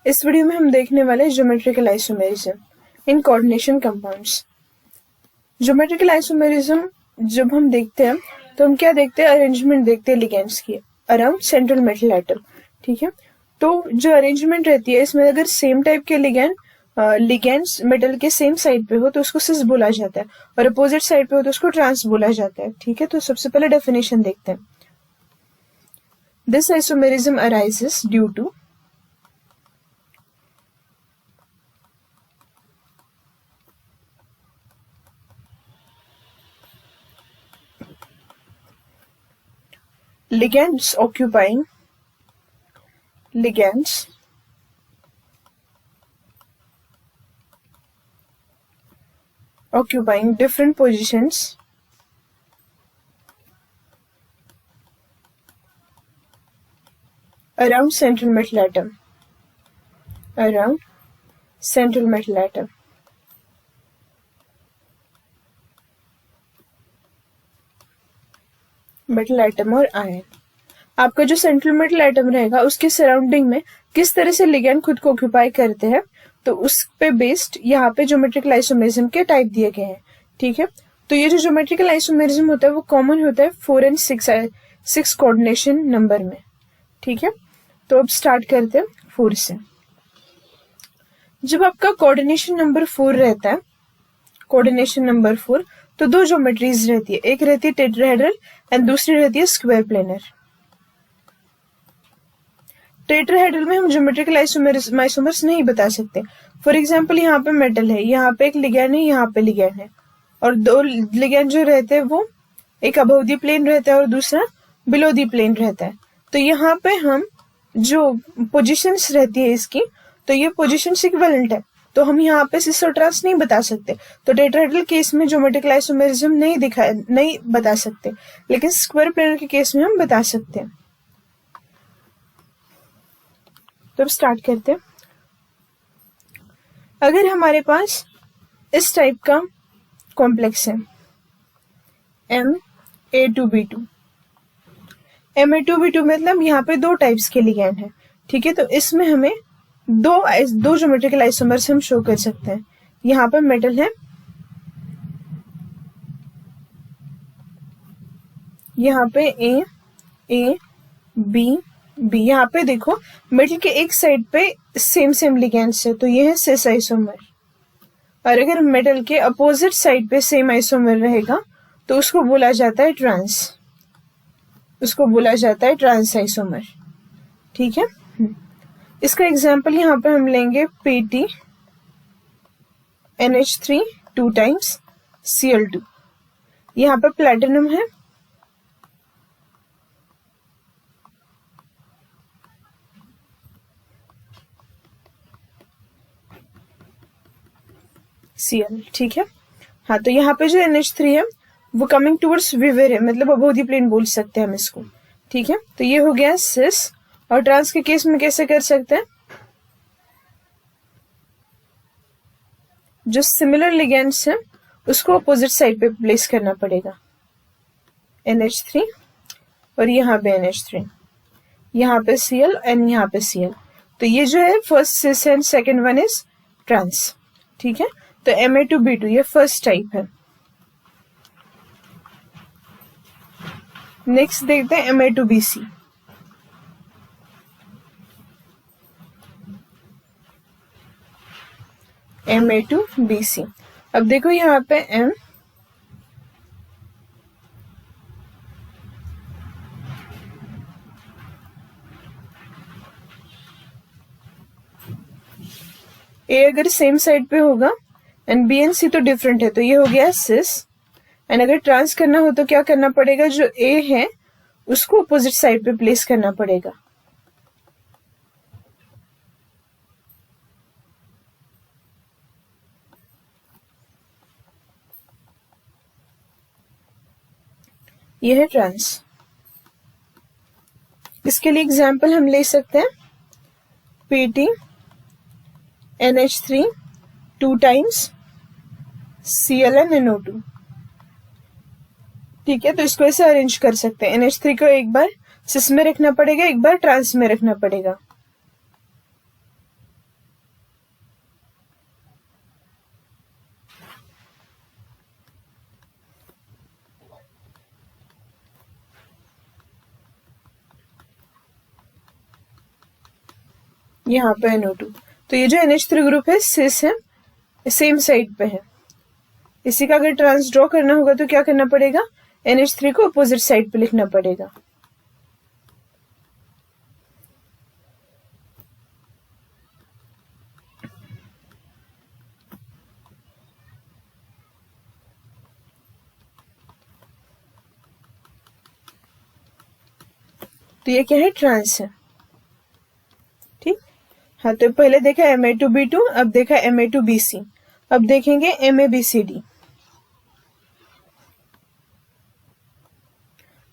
इस वीडियो में हम देखने वाले geometrical isomerism in coordination compounds. Geometrical isomerism जब हम देखते हैं तो हम क्या देखते हैं, अरेंजमेंट देखते हैं लिगेंड्स की अराउंड सेंट्रल मेटल एटम। ठीक है, तो जो अरेंजमेंट रहती है इसमें अगर सेम टाइप के लिगेंड्स मेटल के सेम साइड पे हो तो उसको सिस बोला जाता है, और अपोजिट साइड पे हो तो उसको ट्रांस बोला जाता है। ठीक है, तो सबसे पहले डेफिनेशन देखते हैं। This isomerism arises due to ligands occupying different positions around central metal atom. Metal atom और आयन, आपका जो सेंट्रल मेटल एटम रहेगा उसके सराउंडिंग में किस तरह से लिगैंड खुद को ऑक्यूपाई करते हैं, तो उस पे बेस्ड यहाँ पे ज्योमेट्रिकल आइसोमेरिज्म के टाइप दिए गए हैं। ठीक है, तो ये जो ज्योमेट्रिकल आइसोमेरिज्म होता है वो कॉमन होता है 4 और 6 कोऑर्डिनेशन नंबर में। ठीक है, तो अब स्टार्ट करते हैं 4 से। जब आपका कोऑर्डिनेशन नंबर 4 रहता है, कोऑर्डिनेशन नंबर 4, तो दो ज्योमेट्रीज रहती है, एक रहती है टेट्राहेड्रल एंड दूसरी रहती है स्क्वायर प्लेनर। टेट्राहेड्रल में हम ज्योमेट्रिकल आइसोमर्स नहीं बता सकते। फॉर एग्जांपल यहाँ पे मेटल है, यहाँ पे एक लिगैंड है, यहाँ पे लिगैंड है, और दो लिगैंड जो रहते हैं वो एक अबव दी प्लेन रहता है और दूसरा बिलो दी प्लेन रहता है। तो यहाँ पे हम जो पोजिशंस रहती है इसकी, तो ये पोजिशन इक्विवेलेंट है, तो हम यहाँ पे सिस और ट्रांस नहीं बता सकते। तो टेट्राहेड्रल केस में ज्योमेट्रिकल आइसोमेरिज्म नहीं बता सकते, लेकिन स्क्वायर प्लेनर के केस में हम बता सकते हैं। तो अब स्टार्ट करते हैं। अगर हमारे पास इस टाइप का कॉम्प्लेक्स है Ma2B2, Ma2B2 मतलब यहाँ पे दो टाइप्स के लिगैंड है। ठीक है, तो इसमें हमें दो ज्योमेट्रिकल आइसोमर्स हम शो कर सकते हैं। यहाँ पे मेटल है, यहाँ पे A B B, यहाँ पे देखो मेटल के एक साइड पे सेम लिगेंड्स है, तो ये है सिस आइसोमर। और अगर मेटल के अपोजिट साइड पे सेम आइसोमर रहेगा तो उसको बोला जाता है ट्रांस आइसोमर। ठीक है, इसका एग्जाम्पल यहाँ पे हम लेंगे PT NH3 2 टाइम्स Cl2। यहाँ पे प्लेटिनम है, Cl। ठीक है, हाँ, तो यहाँ पे जो NH3 है वो कमिंग टूवर्ड्स विवर है, मतलब अबोधी प्लेन बोल सकते हैं हम इसको। ठीक है, तो ये हो गया सिस। और ट्रांस के केस में कैसे कर सकते हैं, जो सिमिलर लिगेंड्स हैं उसको अपोजिट साइड पे प्लेस करना पड़ेगा। NH3 और यहाँ पे NH3, यहाँ पे Cl एंड यहाँ पे Cl। तो ये जो है first cis and second one is trans. ठीक है, तो Ma2B2 ये फर्स्ट टाइप है। नेक्स्ट देखते हैं Ma2BC। Ma2BC, अब देखो यहाँ पे M, A अगर सेम साइड पे होगा एंड B एंड C तो डिफरेंट है, तो ये हो गया सिस। एंड अगर ट्रांस करना हो तो क्या करना पड़ेगा, जो A है उसको अपोजिट साइड पे प्लेस करना पड़ेगा। यह है ट्रांस। इसके लिए एग्जाम्पल हम ले सकते हैं PT NH3 2 टाइम्स ClNO2। ठीक है, तो इसको ऐसे अरेंज कर सकते हैं। NH3 को एक बार सिस में रखना पड़ेगा, एक बार ट्रांस में रखना पड़ेगा। यहाँ पे NO2। तो ये जो NH3 ग्रुप है सिस है, सेम साइड पे है। इसी का अगर ट्रांस ड्रॉ करना होगा तो क्या करना पड़ेगा, NH3 को अपोजिट साइड पे लिखना पड़ेगा। तो ये क्या है, ट्रांस है। ठीक, हाँ तो पहले देखा Ma2B2, अब देखा Ma2BC, अब देखेंगे MABCD।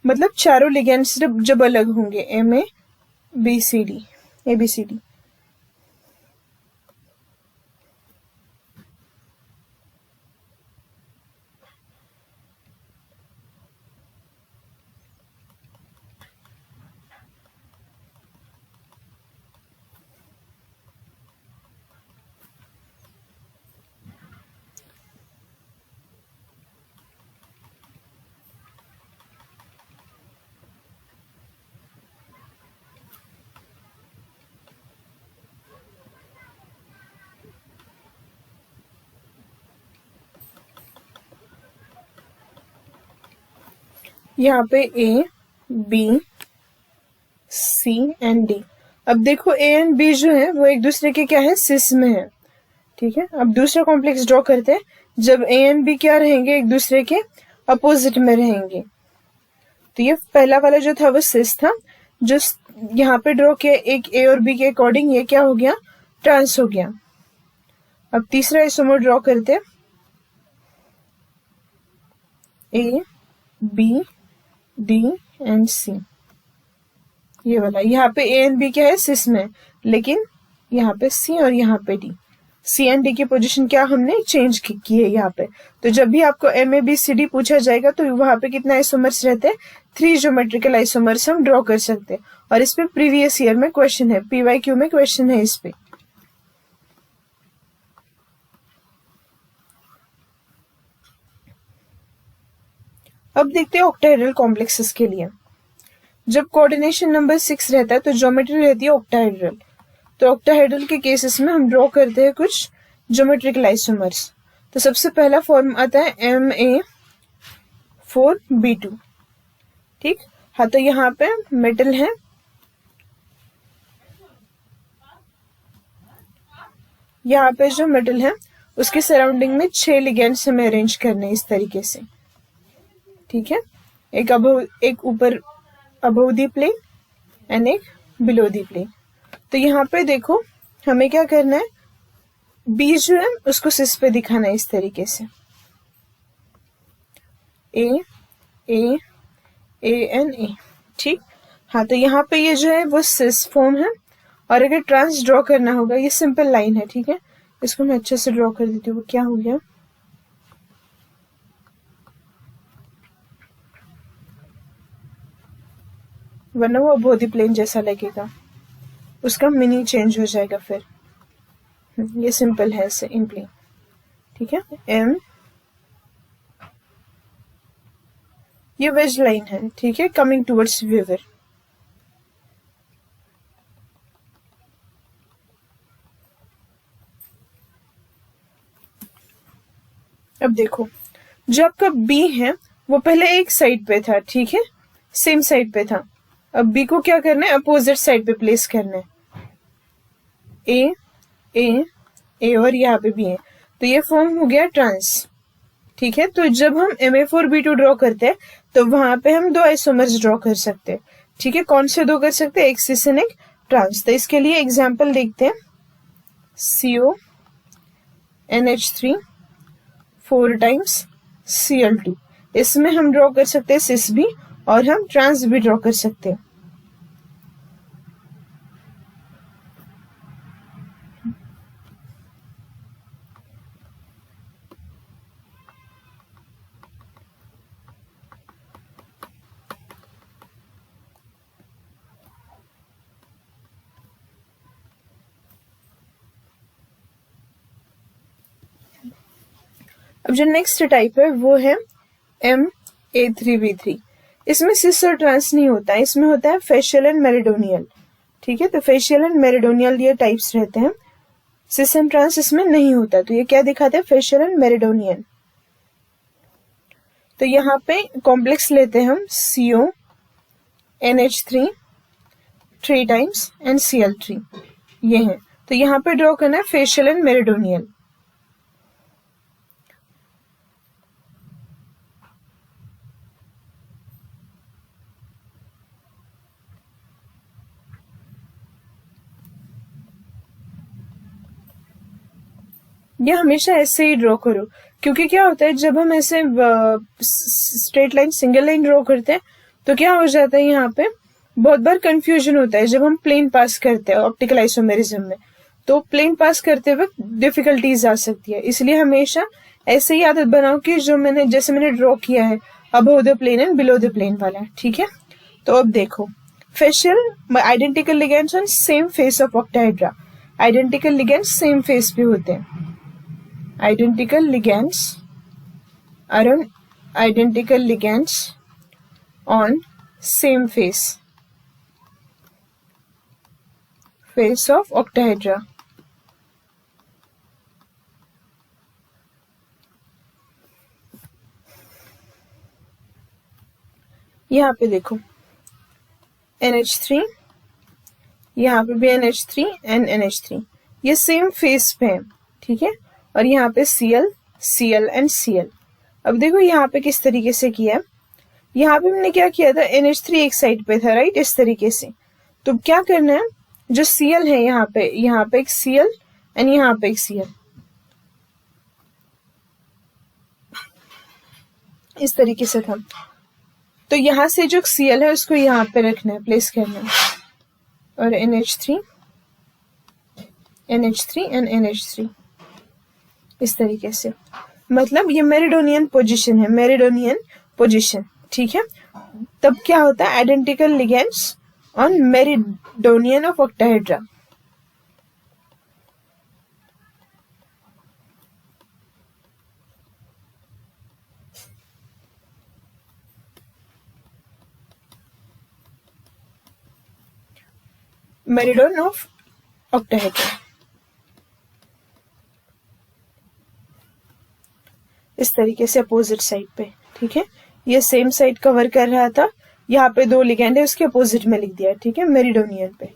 मतलब चारों लिगेंड्स जब अलग होंगे, MABCD ABCD। यहाँ पे A, B, C and D। अब देखो A एंड B जो है वो एक दूसरे के क्या है, सिस में है। ठीक है, अब दूसरा कॉम्प्लेक्स ड्रॉ करते हैं जब A एंड B क्या रहेंगे, एक दूसरे के अपोजिट में रहेंगे। तो ये पहला वाला जो था वो सिस था, जो यहाँ पे ड्रॉ किया एक A और B के अकॉर्डिंग, ये क्या हो गया, ट्रांस हो गया। अब तीसरा आइसोमर ड्रॉ करते हैं, A, B, D and C। ये वाला यहाँ पे A एंड B क्या है, सिस में, लेकिन यहाँ पे C और यहाँ पे D, C एंड D की पोजीशन क्या हमने चेंज की है यहाँ पे। तो जब भी आपको MABCD पूछा जाएगा तो वहां पे कितना आइसोमर्स रहते हैं, 3 ज्योमेट्रिकल आइसोमर्स हम ड्रॉ कर सकते हैं। और इस पे प्रीवियस ईयर में क्वेश्चन है, PYQ में क्वेश्चन है इस पे। अब देखते हैं ऑक्टाहेड्रल कॉम्प्लेक्सेस के लिए। जब कोऑर्डिनेशन नंबर 6 रहता है तो ज्योमेट्री रहती है ऑक्टाहेड्रल। तो ऑक्टाहेड्रल के केसेस में हम ड्रॉ करते हैं कुछ ज्योमेट्रिकल आइसोमर्स। तो सबसे पहला फॉर्म आता है Ma4B2। ठीक, हाँ तो यहाँ पे मेटल है, यहाँ पे जो मेटल है उसके सराउंडिंग में 6 लिगेंड्स हमें अरेंज करने इस तरीके से। ठीक है, एक ऊपर अबव दी प्लेन एंड एक बिलो दी प्लेन। तो यहाँ पे देखो हमें क्या करना है, बी जो है उसको सिस पे दिखाना है इस तरीके से, ए ए ए एन ए। ठीक, हाँ तो यहाँ पे ये जो है वो सिस फॉर्म है। और अगर ट्रांस ड्रॉ करना होगा, ये सिंपल लाइन है। ठीक है, इसको मैं अच्छे से ड्रॉ कर देती हूँ। वो क्या हो गया, वरना वो अबोधी प्लेन जैसा लगेगा, उसका मीनिंग चेंज हो जाएगा फिर। ये सिंपल है ऐसे इन प्लेन। ठीक है, एम, ये वेज लाइन है। ठीक है, कमिंग टुवर्ड्स व्यूअर। अब देखो जो आपका बी है वो पहले एक साइड पे था। ठीक है, सेम साइड पे था। अब बी को क्या करना है, अपोजिट साइड पे प्लेस करना है। ए ए ए और यहाँ पे भी है, तो ये फॉर्म हो गया ट्रांस। ठीक है, तो जब हम Ma4B2 ड्रॉ करते हैं तो वहां पे हम 2 आइसोमर्स ड्रॉ कर सकते हैं। ठीक है, कौन से 2 कर सकते हैं, एक सिस एंड एक ट्रांस। तो इसके लिए एग्जाम्पल देखते हैं, CO NH3 4 टाइम्स Cl2। इसमें हम ड्रॉ कर सकते हैं सिस भी और हम ट्रांस भी ड्रॉ कर सकते हैं। अब जो नेक्स्ट टाइप है वो है Ma3B3। इसमें सिस और ट्रांस नहीं होता है, इसमें होता है फेशियल एंड मेरिडोनियल। ठीक है। तो फेशियल एंड मेरिडोनियल ये टाइप्स रहते हैं, सिस एंड ट्रांस इसमें नहीं होता। तो ये क्या दिखाते हैं, फेशियल एंड मेरिडोनियल। तो यहाँ पे कॉम्प्लेक्स लेते हैं हम CO NH3 3 times and Cl3, ये है। तो यहाँ पे ड्रॉ करना है फेशियल एंड मेरिडोनियल। ये हमेशा ऐसे ही ड्रॉ करो, क्योंकि क्या होता है जब हम ऐसे straight line single line draw करते हैं तो क्या हो जाता है, यहाँ पे बहुत बार कंफ्यूजन होता है जब हम प्लेन पास करते हैं ऑप्टिकल आइसोमेरिज्म में। तो प्लेन पास करते वक्त डिफिकल्टीज आ सकती है, इसलिए हमेशा ऐसे ही आदत बनाओ कि जो जैसे मैंने ड्रॉ किया है above the plane and below the plane वाला, ठीक है। तो अब देखो, facial identical ligands on same face of octahedra. Identical ligands same face पे होते हैं। Identical ligands are identical ligands on same face of octahedra। यहाँ पे देखो NH3, यहाँ पे भी NH3 एंड NH3, ये सेम फेस पे है, ठीक है। और यहाँ पे Cl एंड Cl। अब देखो यहाँ पे किस तरीके से किया है, यहाँ पे हमने क्या किया था, NH3 एक साइड पे था, राइट, इस तरीके से। तो क्या करना है, जो Cl है यहाँ पे एक Cl एंड यहाँ पे एक Cl, इस तरीके से था। तो यहाँ से जो Cl है उसको यहाँ पे रखना है, प्लेस करना है, और NH3 एंड NH3 इस तरीके से। मतलब ये मेरिडोनियन पोजीशन, ठीक है। तब क्या होता है, identical ligands on meridional of octahedra. Meridian of octahedra, इस तरीके से अपोजिट साइड पे, ठीक है। ये सेम साइड कवर कर रहा था, यहाँ पे दो लिगेंड है उसके अपोजिट में लिख दिया, ठीक है, मेरिडोनियन पे,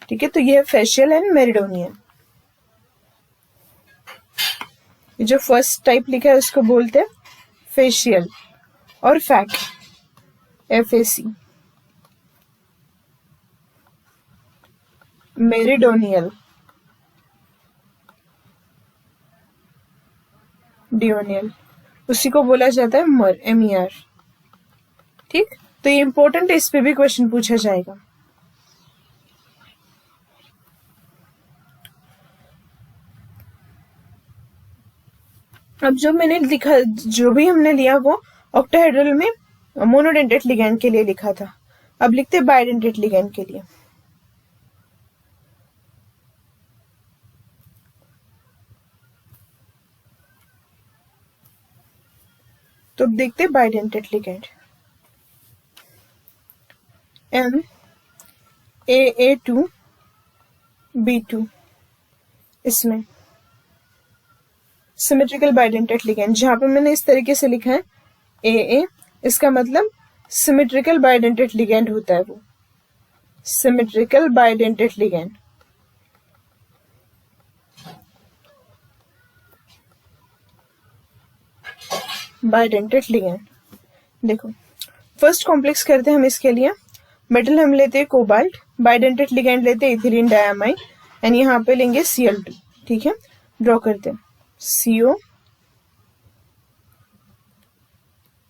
ठीक है। तो ये फेशियल एंड मेरिडोनियन। जो फर्स्ट टाइप लिखा है उसको बोलते हैं फेशियल, और फैक FAC, मेरिडोनियल डियोनियल, उसी को बोला जाता है MER, ठीक। तो ये इंपॉर्टेंट है, इस पे भी क्वेश्चन पूछा जाएगा। अब जो मैंने लिखा, जो भी हमने लिया वो ऑक्टाहेड्रल में मोनोडेंटेट लिगैंड के लिए लिखा था। अब लिखते हैं बाइडेंटेट लिगैंड के लिए। तो अब देखते हैं बाइडेंटेट लिगैंड। MAA2B2, इसमें सिमेट्रिकल बाइडेंटेट लिगैंड, जहां पे मैंने इस तरीके से लिखा है AA, इसका मतलब सिमेट्रिकल बाइडेंटेट लिगैंड होता है वो, symmetrical bidentate ligand. Bidentate ligand, देखो फर्स्ट कॉम्प्लेक्स करते हैं हम इसके लिए। मेटल हम लेते हैं कोबाल्ट, बाइडेंटेट लिगैंड लेते हैं इथिलीन डायमाइन, एंड यहाँ पे लेंगे Cl2, ठीक है। ड्रॉ करते हैं CO।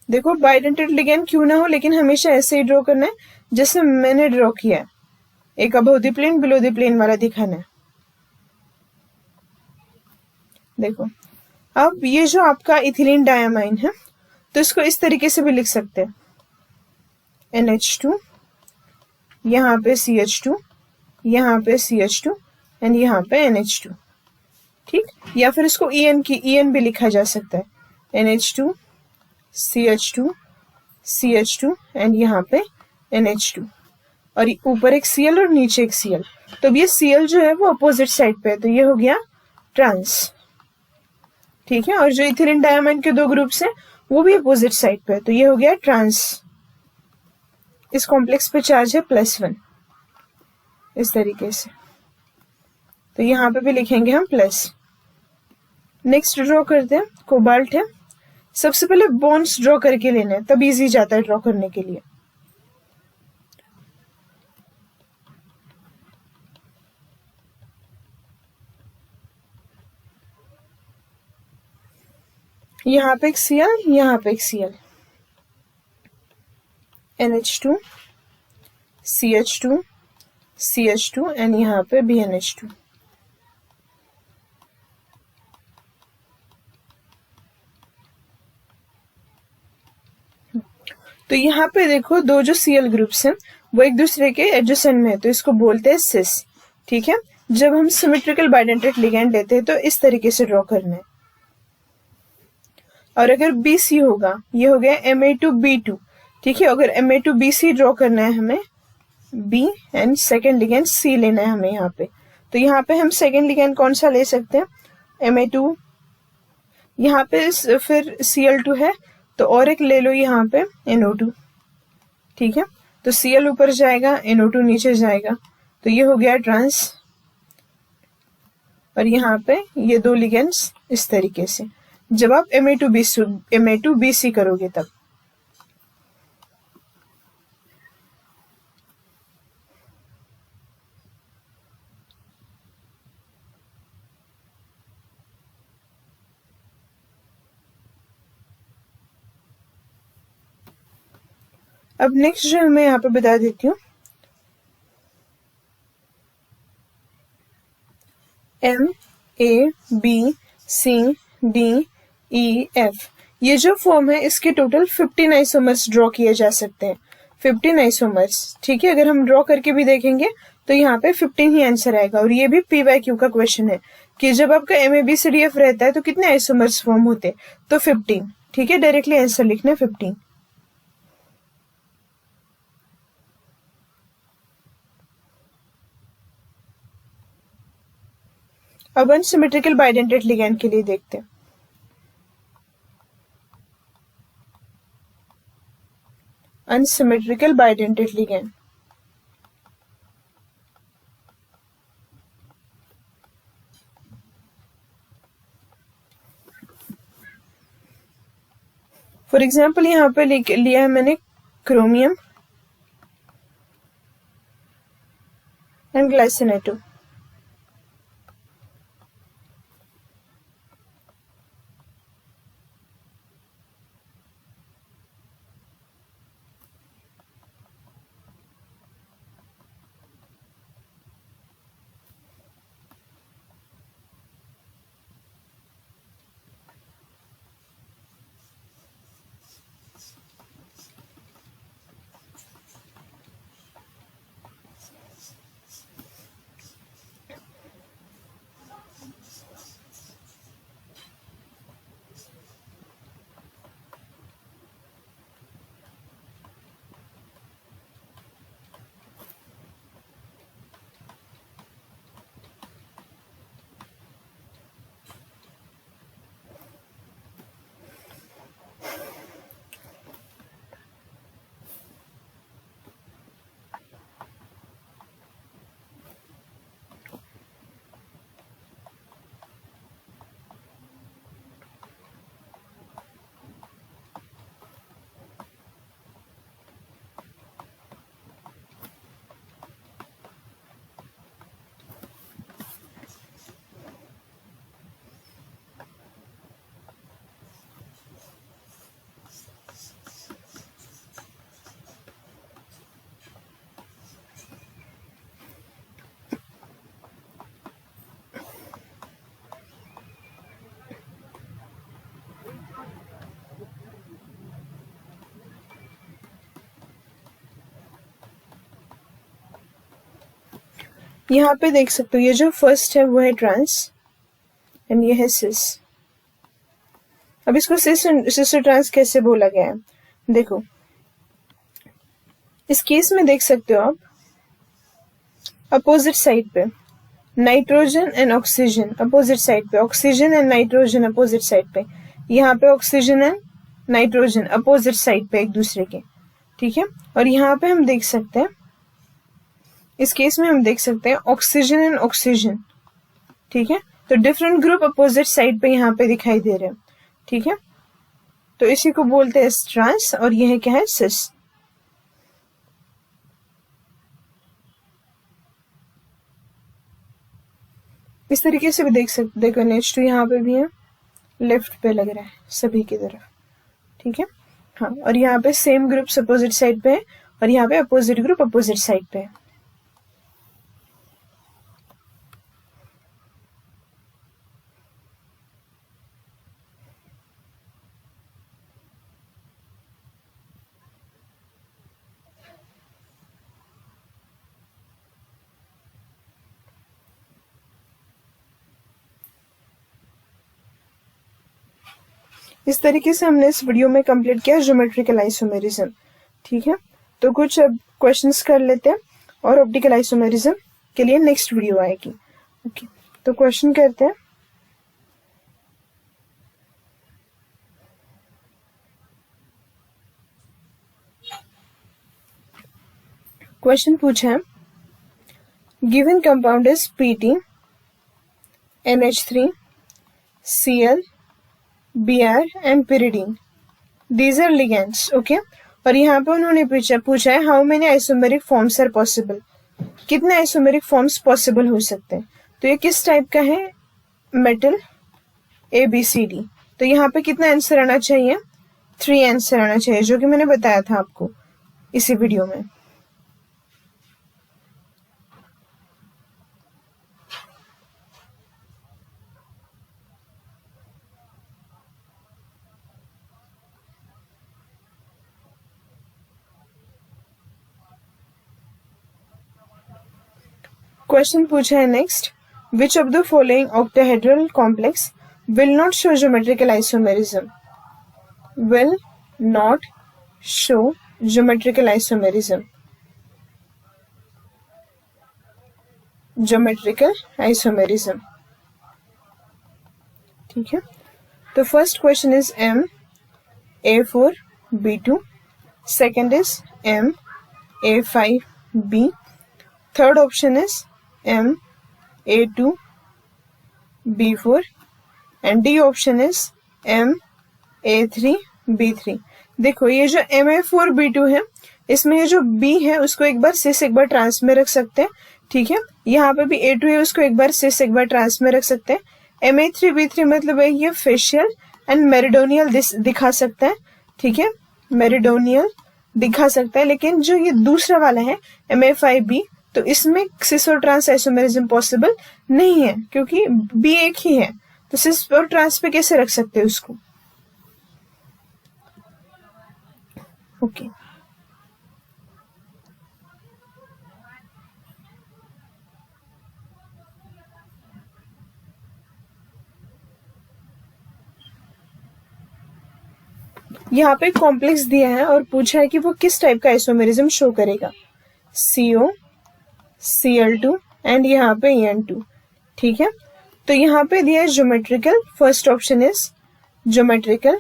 देखो बाइडेंटेट लिगैंड क्यों ना हो, लेकिन हमेशा ऐसे ही ड्रॉ करना है जैसे मैंने ड्रॉ किया है, एक above the plane below the plane वाला दिखाना है। देखो अब ये जो आपका इथिलीन डायमाइन है, तो इसको इस तरीके से भी लिख सकते हैं, NH2, यहाँ पे CH2, यहाँ पे CH2 एंड यहाँ पे NH2, ठीक। या फिर इसको EN भी लिखा जा सकता है, NH2 CH2 एंड यहाँ पे NH2। और ऊपर एक Cl और नीचे एक Cl। तो अब ये Cl जो है वो अपोजिट साइड पे है, तो ये हो गया ट्रांस। ठीक है, और जो इथिलीन डायमाइन के दो ग्रुप्स हैं वो भी अपोजिट साइड पे है, तो ये हो गया ट्रांस। इस कॉम्प्लेक्स पे चार्ज है +1, इस तरीके से। तो यहाँ पे भी लिखेंगे हम प्लस। नेक्स्ट ड्रॉ करते हैं, कोबाल्ट है। सबसे पहले बॉन्ड्स ड्रॉ करके लेने हैं, तब इजी जाता है ड्रॉ करने के लिए। यहाँ पे एक Cl, यहाँ पे एक Cl, NH2, CH2, CH2 and यहाँ पे BNH2। तो यहाँ पे देखो दो जो Cl ग्रुप्स हैं वो एक दूसरे के एडजेसेंट में है, तो इसको बोलते हैं सिस। ठीक है, जब हम सिमेट्रिकल बाइडेंटेट लिगेंड लेते हैं तो इस तरीके से ड्रॉ करना है। और अगर BC होगा, ये हो गया Ma2B2। ठीक है, अगर Ma2BC ड्रॉ करना है हमें, B and second ligand C लेना है हमें यहाँ पे, तो यहाँ पे हम सेकेंड लिगेंड कौन सा ले सकते हैं, Ma2। यहाँ पे फिर Cl2 है, तो और एक ले लो यहाँ पे NO2। ठीक है, तो Cl ऊपर जाएगा, NO2 नीचे जाएगा, तो ये हो गया ट्रांस। और यहाँ पे ये दो लिगेंड्स इस तरीके से, जब आप Ma2BC करोगे तब। अब नेक्स्ट जो मैं यहाँ पे बता देती हूँ, MABCDEF, ये जो फॉर्म है इसके टोटल 15 आइसोमर्स ड्रॉ किए जा सकते हैं। 15 आइसोमर्स। ठीक है, अगर हम ड्रॉ करके भी देखेंगे तो यहाँ पे 15 ही आंसर आएगा। और ये भी PYQ का क्वेश्चन है कि जब आपका MABCDF रहता है तो कितने आइसोमर्स फॉर्म होते, तो 15। ठीक है, डायरेक्टली आंसर लिखना 15। अब अनसिमेट्रिकल बाइडेंटेट लिगेंड के लिए देखते हैं। Unsymmetrical bidentate ligand, for example यहाँ पे लिया है मैंने क्रोमियम एंड ग्लाइसिनेटो। यहाँ पे देख सकते हो ये जो फर्स्ट है वो है ट्रांस एंड ये है सिस। अब इसको सिस ट्रांस कैसे बोला गया है, देखो इस केस में देख सकते हो आप, अपोजिट साइड पे nitrogen and oxygen, opposite side पे oxygen and nitrogen opposite side पे, यहाँ पे oxygen and nitrogen opposite side पे एक दूसरे के, ठीक है। और यहाँ पे हम देख सकते हैं, इस केस में हम देख सकते हैं ऑक्सीजन एंड ऑक्सीजन, ठीक है। तो डिफरेंट ग्रुप अपोजिट साइड पे यहाँ पे दिखाई दे रहे हैं, ठीक है। तो इसी को बोलते हैं ट्रांस, और यह क्या है, सिस। इस तरीके से भी देख सकते, देखो H2 यहाँ पे भी है, लेफ्ट पे लग रहा है सभी की तरफ, ठीक है। हाँ, और यहाँ पे सेम ग्रुप्स अपोजिट साइड पे है, और यहाँ पे अपोजिट ग्रुप अपोजिट साइड पे है। इस तरीके से हमने इस वीडियो में कंप्लीट किया ज्योमेट्रिकल आइसोमेरिज्म, ठीक है। तो कुछ अब क्वेश्चंस कर लेते हैं, और ऑप्टिकल आइसोमेरिज्म के लिए नेक्स्ट वीडियो आएगी। ओके, तो क्वेश्चन करते हैं। क्वेश्चन पूछा है, given compound is PT, NH3, Cl, Br and pyridine. These are ligands, okay? और यहाँ पे उन्होंने पूछा है how many isomeric forms are possible, कितने आइसोमेरिक फॉर्म्स पॉसिबल हो सकते हैं। तो ये किस टाइप का है, मेटल ABCD। तो यहाँ पे कितना आंसर आना चाहिए, 3 आंसर आना चाहिए, जो कि मैंने बताया था आपको इसी वीडियो में। क्वेश्चन पूछा है next, which of the following octahedral complex will not show geometrical isomerism, will not show geometrical isomerism, geometrical isomerism, ठीक है। तो first question is MA4B2, second is MA5B, third option is MA2B4 and D option is MA3B3। देखो ये जो MA4B2 है, इसमें ये जो B है उसको एक बार सिस एक बार ट्रांस में रख सकते हैं, ठीक है। यहाँ पे भी A2 है, उसको एक बार सिस एक बार ट्रांस में रख सकते हैं। MA3B3 मतलब है ये फेशियल एंड मेरिडोनियल दिखा सकता है, ठीक है, मेरिडोनियल दिखा सकता है। लेकिन जो ये दूसरा वाला है MA5B, तो इसमें सिस और ट्रांस आइसोमेरिज्म पॉसिबल नहीं है, क्योंकि B एक ही है, तो सिस और ट्रांस पे कैसे रख सकते हैं उसको। ओके यहाँ पे कॉम्प्लेक्स दिया है और पूछा है कि वो किस टाइप का आइसोमेरिज्म शो करेगा, CO, Cl2 एंड यहाँ पे En2, ठीक है। तो यहाँ पे दिया है geometrical, first option is geometrical,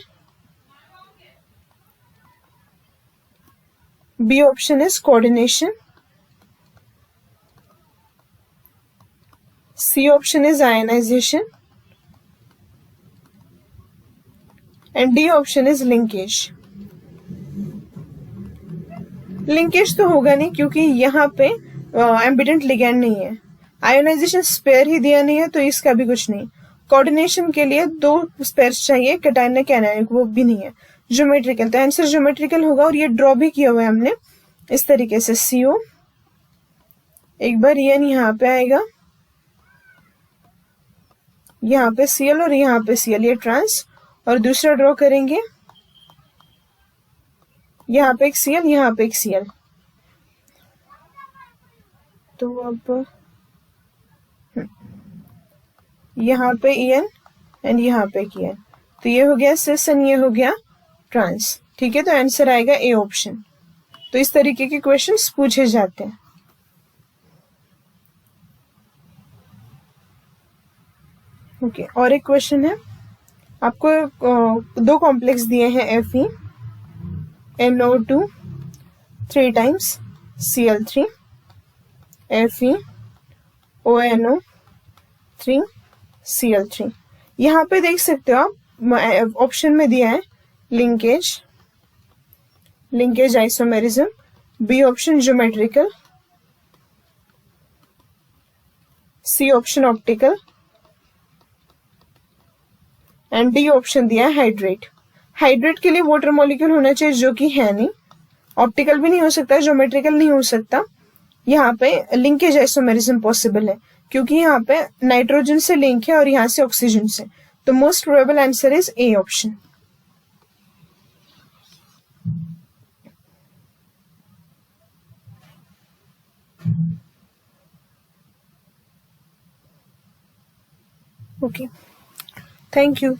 B option is coordination, C option is ionization and D option is linkage. Linkage तो होगा नहीं, क्योंकि यहाँ पे एम्बिडेंट लिगैंड नहीं है, आयोनाइजेशन स्पेयर ही दिया नहीं है, तो इसका भी कुछ नहीं। कोऑर्डिनेशन के लिए 2 स्पेयर्स चाहिए, कैटायनिक एनायनिक, वो भी नहीं है। ज्योमेट्रिकल, तो आंसर ज्योमेट्रिकल होगा, और ये ड्रॉ भी किया हुआ है हमने इस तरीके से, CO एक बार En यहाँ पे आएगा, यहाँ पे Cl और यहाँ पे Cl, ये ट्रांस, और दूसरा ड्रॉ करेंगे, यहाँ पे एक Cl, यहाँ पे एक Cl। तो अब यहाँ पे En एंड यहाँ पे En, तो ये हो गया सिस एंड ये हो गया ट्रांस, ठीक है। तो आंसर आएगा ए ऑप्शन। तो इस तरीके के क्वेश्चंस पूछे जाते हैं। ओके, और एक क्वेश्चन है, आपको दो कॉम्प्लेक्स दिए हैं Fe NO2 3 times Cl3 Fe ONO 3 Cl3। यहाँ पे देख सकते हो आप ऑप्शन में दिया है linkage isomerism, B option geometrical, C option optical and D option दिया है हाइड्रेट। हाइड्रेट के लिए वाटर मॉलिक्यूल होना चाहिए जो कि है नहीं, ऑप्टिकल भी नहीं हो सकता, ज्योमेट्रिकल नहीं हो सकता। यहाँ पे लिंकेज आइसोमेरिज्म पॉसिबल है क्योंकि यहाँ पे नाइट्रोजन से लिंक है और यहाँ से ऑक्सीजन से, तो most probable answer is A option. Okay, thank you.